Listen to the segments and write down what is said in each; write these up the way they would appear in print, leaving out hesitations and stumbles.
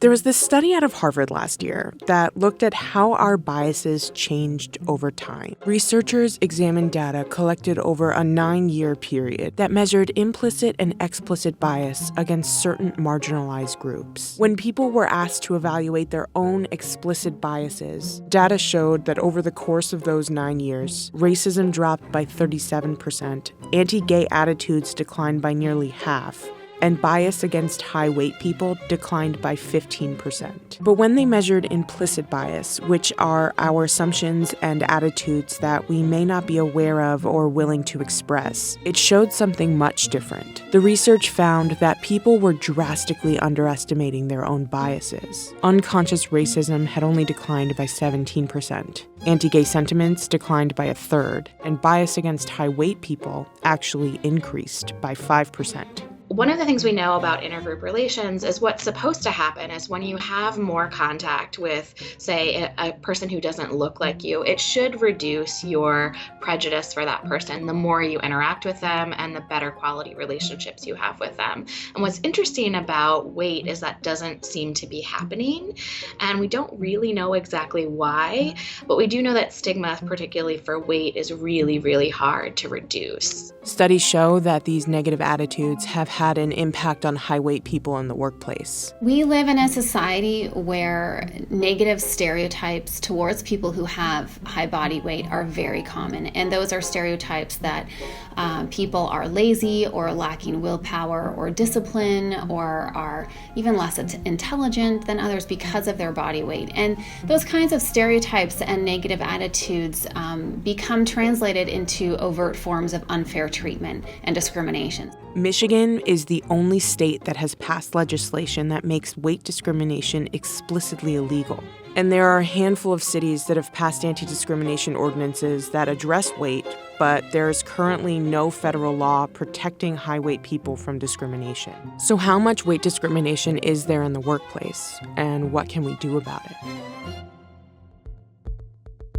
There was this study out of Harvard last year that looked at how our biases changed over time. Researchers examined data collected over a 9-year period that measured implicit and explicit bias against certain marginalized groups. When people were asked to evaluate their own explicit biases, data showed that over the course of those 9 years, racism dropped by 37%, anti-gay attitudes declined by nearly half, and bias against high-weight people declined by 15%. But when they measured implicit bias, which are our assumptions and attitudes that we may not be aware of or willing to express, it showed something much different. The research found that people were drastically underestimating their own biases. Unconscious racism had only declined by 17%. Anti-gay sentiments declined by 1/3, and bias against high-weight people actually increased by 5%. One of the things we know about intergroup relations is what's supposed to happen is when you have more contact with, say, a person who doesn't look like you, it should reduce your prejudice for that person the more you interact with them and the better quality relationships you have with them. And what's interesting about weight is that doesn't seem to be happening, and we don't really know exactly why, but we do know that stigma, particularly for weight, is really, really hard to reduce. Studies show that these negative attitudes have had an impact on high-weight people in the workplace. We live in a society where negative stereotypes towards people who have high body weight are very common. And those are stereotypes that people are lazy or lacking willpower or discipline or are even less intelligent than others because of their body weight. And those kinds of stereotypes and negative attitudes become translated into overt forms of unfair treatment and discrimination. Michigan is the only state that has passed legislation that makes weight discrimination explicitly illegal. And there are a handful of cities that have passed anti-discrimination ordinances that address weight, but there is currently no federal law protecting high-weight people from discrimination. So how much weight discrimination is there in the workplace, and what can we do about it?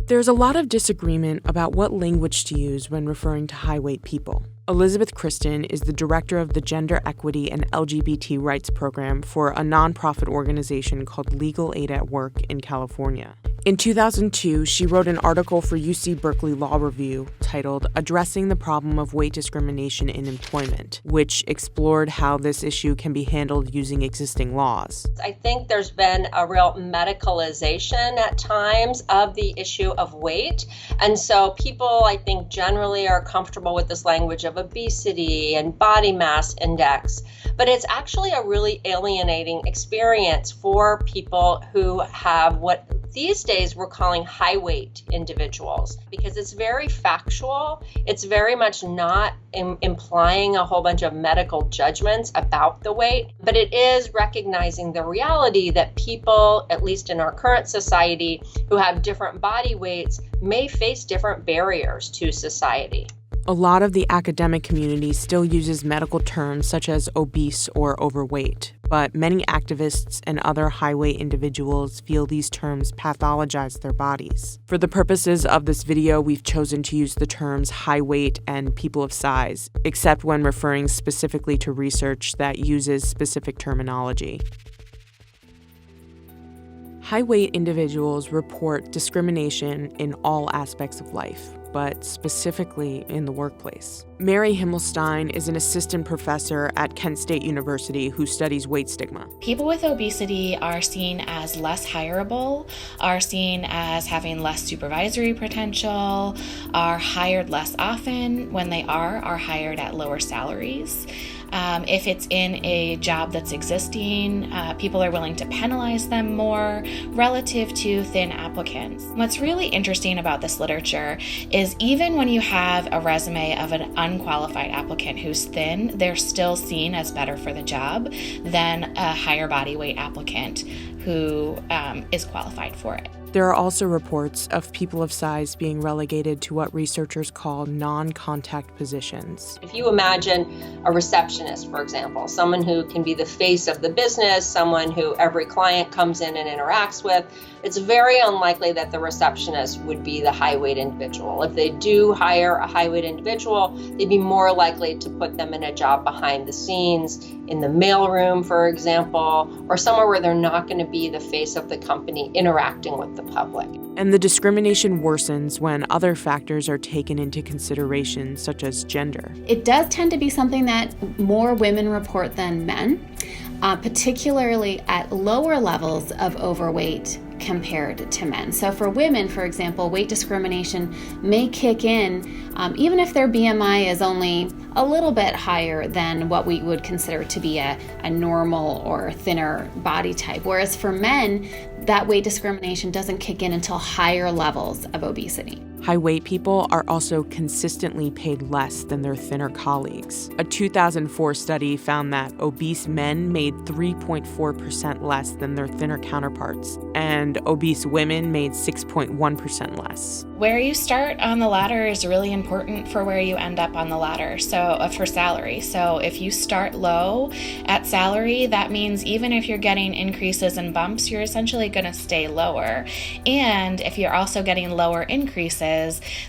There's a lot of disagreement about what language to use when referring to high-weight people. Elizabeth Kristen is the director of the Gender Equity and LGBT Rights Program for a nonprofit organization called Legal Aid at Work in California. In 2002, she wrote an article for UC Berkeley Law Review titled Addressing the Problem of Weight Discrimination in Employment, which explored how this issue can be handled using existing laws. I think there's been a real medicalization at times of the issue of weight. And so people, I think, generally are comfortable with this language of obesity and body mass index. But it's actually a really alienating experience for people who have what these days we're calling high weight individuals, because it's very factual. It's very much not implying a whole bunch of medical judgments about the weight, but it is recognizing the reality that people, at least in our current society, who have different body weights may face different barriers to society. A lot of the academic community still uses medical terms such as obese or overweight, but many activists and other high-weight individuals feel these terms pathologize their bodies. For the purposes of this video, we've chosen to use the terms high weight and people of size, except when referring specifically to research that uses specific terminology. High-weight individuals report discrimination in all aspects of life, but specifically in the workplace. Mary Himmelstein is an assistant professor at Kent State University who studies weight stigma. People with obesity are seen as less hireable, are seen as having less supervisory potential, are hired less often. When they are hired at lower salaries. If it's in a job that's existing, people are willing to penalize them more relative to thin applicants. What's really interesting about this literature is even when you have a resume of an unqualified applicant who's thin, they're still seen as better for the job than a higher body weight applicant who is qualified for it. There are also reports of people of size being relegated to what researchers call non-contact positions. If you imagine a receptionist, for example, someone who can be the face of the business, someone who every client comes in and interacts with, it's very unlikely that the receptionist would be the high-weight individual. If they do hire a high-weight individual, they'd be more likely to put them in a job behind the scenes, in the mailroom, for example, or somewhere where they're not going to be the face of the company interacting with the public. And the discrimination worsens when other factors are taken into consideration, such as gender. It does tend to be something that more women report than men, particularly at lower levels of overweight compared to men. So for women, for example, weight discrimination may kick in even if their BMI is only a little bit higher than what we would consider to be a normal or thinner body type. Whereas for men, that weight discrimination doesn't kick in until higher levels of obesity. High-weight people are also consistently paid less than their thinner colleagues. A 2004 study found that obese men made 3.4% less than their thinner counterparts, and obese women made 6.1% less. Where you start on the ladder is really important for where you end up on the ladder, for salary. So if you start low at salary, that means even if you're getting increases and bumps, you're essentially going to stay lower. And if you're also getting lower increases,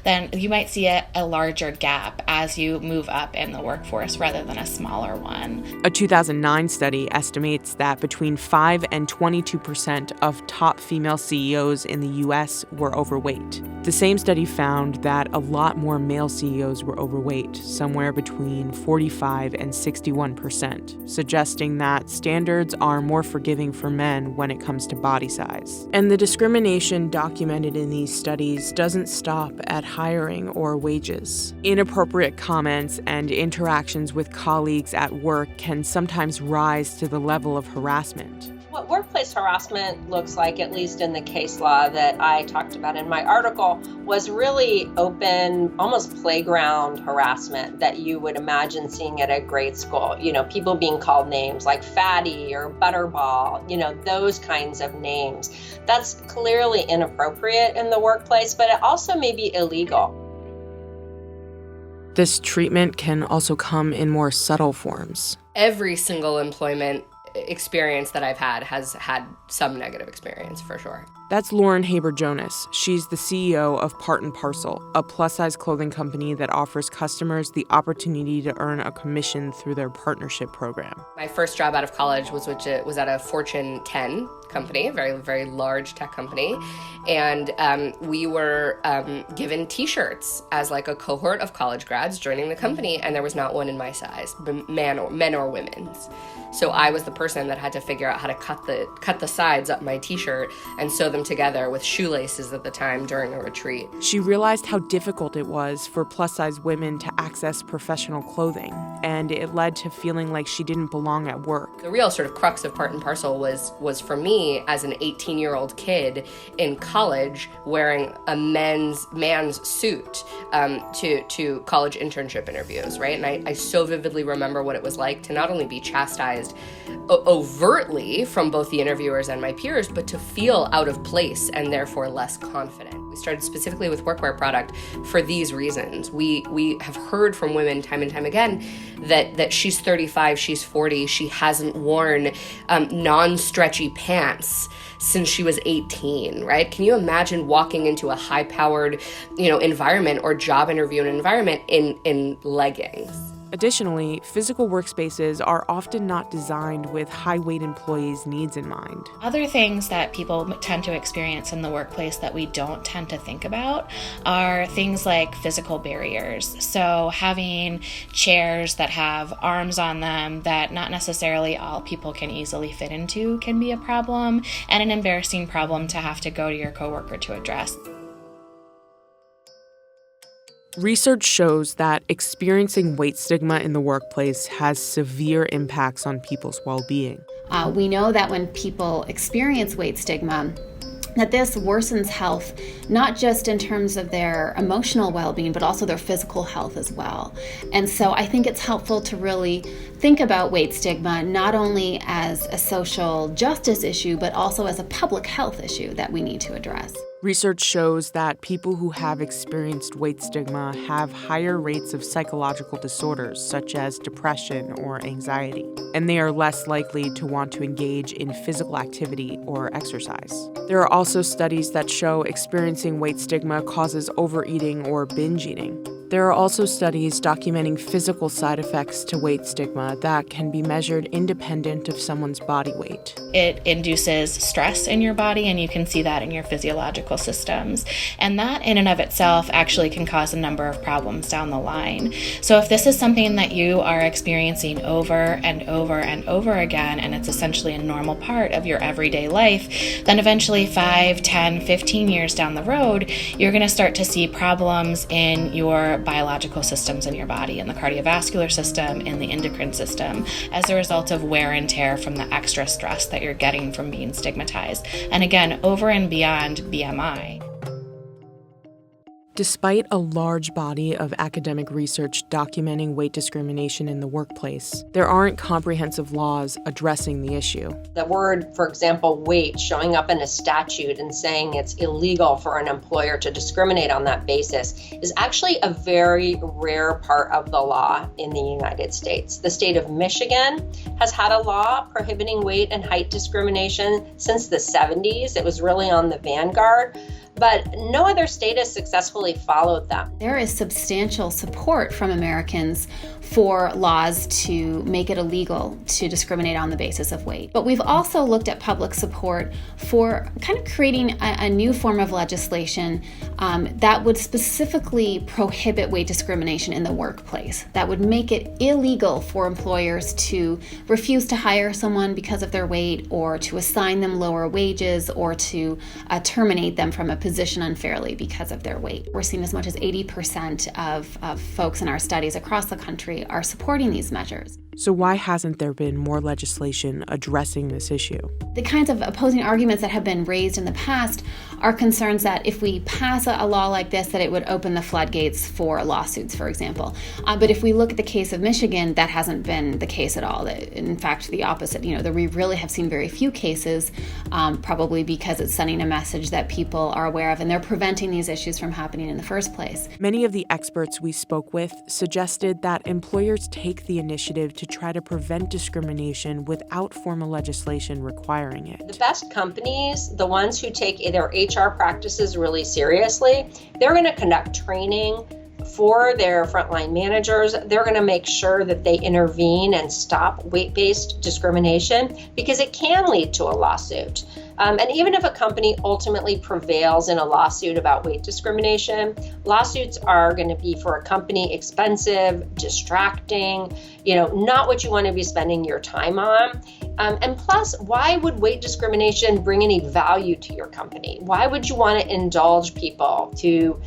then you might see a larger gap as you move up in the workforce rather than a smaller one. A 2009 study estimates that between 5 and 22% of top female CEOs in the U.S. were overweight. The same study found that a lot more male CEOs were overweight, somewhere between 45 and 61%, suggesting that standards are more forgiving for men when it comes to body size. And the discrimination documented in these studies doesn't stop at hiring or wages. Inappropriate comments and interactions with colleagues at work can sometimes rise to the level of harassment. What workplace harassment looks like, at least in the case law that I talked about in my article, was really open, almost playground harassment that you would imagine seeing at a grade school. People being called names like fatty or butterball, those kinds of names. That's clearly inappropriate in the workplace, but it also may be illegal. This treatment can also come in more subtle forms. Every single employment experience that I've had has had some negative experience, for sure. That's Lauren Haber-Jonas. She's the CEO of Part & Parcel, a plus-size clothing company that offers customers the opportunity to earn a commission through their partnership program. My first job out of college was at a Fortune 10 company, a very, very large tech company. And we were given T-shirts as like a cohort of college grads joining the company, and there was not one in my size, men or women's. So I was the person that had to figure out how to cut the sides up my T-shirt and sew them together with shoelaces at the time during a retreat. She realized how difficult it was for plus-size women to access professional clothing, and it led to feeling like she didn't belong at work. The real sort of crux of Part & Parcel was for me as an 18-year-old kid in college wearing a man's suit to college internship interviews, right? And I so vividly remember what it was like to not only be chastised overtly from both the interviewers and my peers, but to feel out of place and therefore less confident. We started specifically with workwear product for these reasons. We have heard from women time and time again that she's 35, she's 40, she hasn't worn non-stretchy pants since she was 18, right? Can you imagine walking into a high-powered, environment or job interview environment in leggings? Additionally, physical workspaces are often not designed with high-weight employees' needs in mind. Other things that people tend to experience in the workplace that we don't tend to think about are things like physical barriers. So having chairs that have arms on them that not necessarily all people can easily fit into can be a problem, and an embarrassing problem to have to go to your coworker to address. Research shows that experiencing weight stigma in the workplace has severe impacts on people's well-being. We know that when people experience weight stigma, that this worsens health, not just in terms of their emotional well-being, but also their physical health as well. And so I think it's helpful to really think about weight stigma not only as a social justice issue, but also as a public health issue that we need to address. Research shows that people who have experienced weight stigma have higher rates of psychological disorders such as depression or anxiety, and they are less likely to want to engage in physical activity or exercise. There are also studies that show experiencing weight stigma causes overeating or binge eating. There are also studies documenting physical side effects to weight stigma that can be measured independent of someone's body weight. It induces stress in your body, and you can see that in your physiological systems. And that in and of itself actually can cause a number of problems down the line. So if this is something that you are experiencing over and over and over again, and it's essentially a normal part of your everyday life, then eventually 5, 10, 15 years down the road, you're going to start to see problems in your biological systems in your body, in the cardiovascular system, in the endocrine system, as a result of wear and tear from the extra stress that you're getting from being stigmatized. And again, over and beyond BMI. Despite a large body of academic research documenting weight discrimination in the workplace, there aren't comprehensive laws addressing the issue. The word, for example, weight, showing up in a statute and saying it's illegal for an employer to discriminate on that basis is actually a very rare part of the law in the United States. The state of Michigan has had a law prohibiting weight and height discrimination since the 70s. It was really on the vanguard, but no other state has successfully followed them. There is substantial support from Americans for laws to make it illegal to discriminate on the basis of weight. But we've also looked at public support for kind of creating a new form of legislation that would specifically prohibit weight discrimination in the workplace, that would make it illegal for employers to refuse to hire someone because of their weight, or to assign them lower wages, or to terminate them from a position unfairly because of their weight. We're seeing as much as 80% of folks in our studies across the country are supporting these measures. So why hasn't there been more legislation addressing this issue? The kinds of opposing arguments that have been raised in the past are concerns that if we pass a law like this, that it would open the floodgates for lawsuits, for example. But if we look at the case of Michigan, that hasn't been the case at all. In fact, the opposite. We really have seen very few cases, probably because it's sending a message that people are aware of, and they're preventing these issues from happening in the first place. Many of the experts we spoke with suggested that employers take the initiative to try to prevent discrimination without formal legislation requiring it. The best companies, the ones who take their HR practices really seriously, they're going to conduct training for their frontline managers. They're going to make sure that they intervene and stop weight-based discrimination, because it can lead to a lawsuit. And even if a company ultimately prevails in a lawsuit about weight discrimination, lawsuits are going to be, for a company, expensive, distracting, not what you want to be spending your time on. And plus, why would weight discrimination bring any value to your company? Why would you want to indulge people to,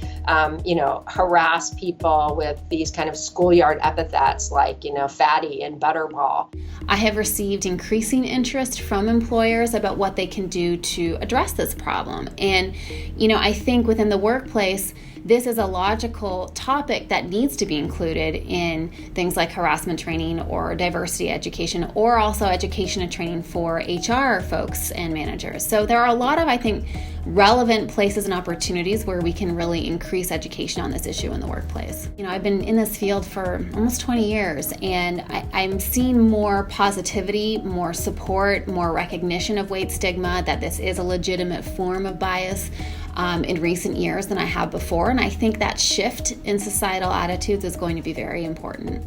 harass people with these kind of schoolyard epithets like, fatty and butterball? I have received increasing interest from employers about what they can do to address this problem. And, I think within the workplace, this is a logical topic that needs to be included in things like harassment training or diversity education, or also education and training for HR folks and managers. So there are a lot of, I think, relevant places and opportunities where we can really increase education on this issue in the workplace. I've been in this field for almost 20 years, and I'm seeing more positivity, more support, more recognition of weight stigma, that this is a legitimate form of bias in recent years than I have before. And I think that shift in societal attitudes is going to be very important.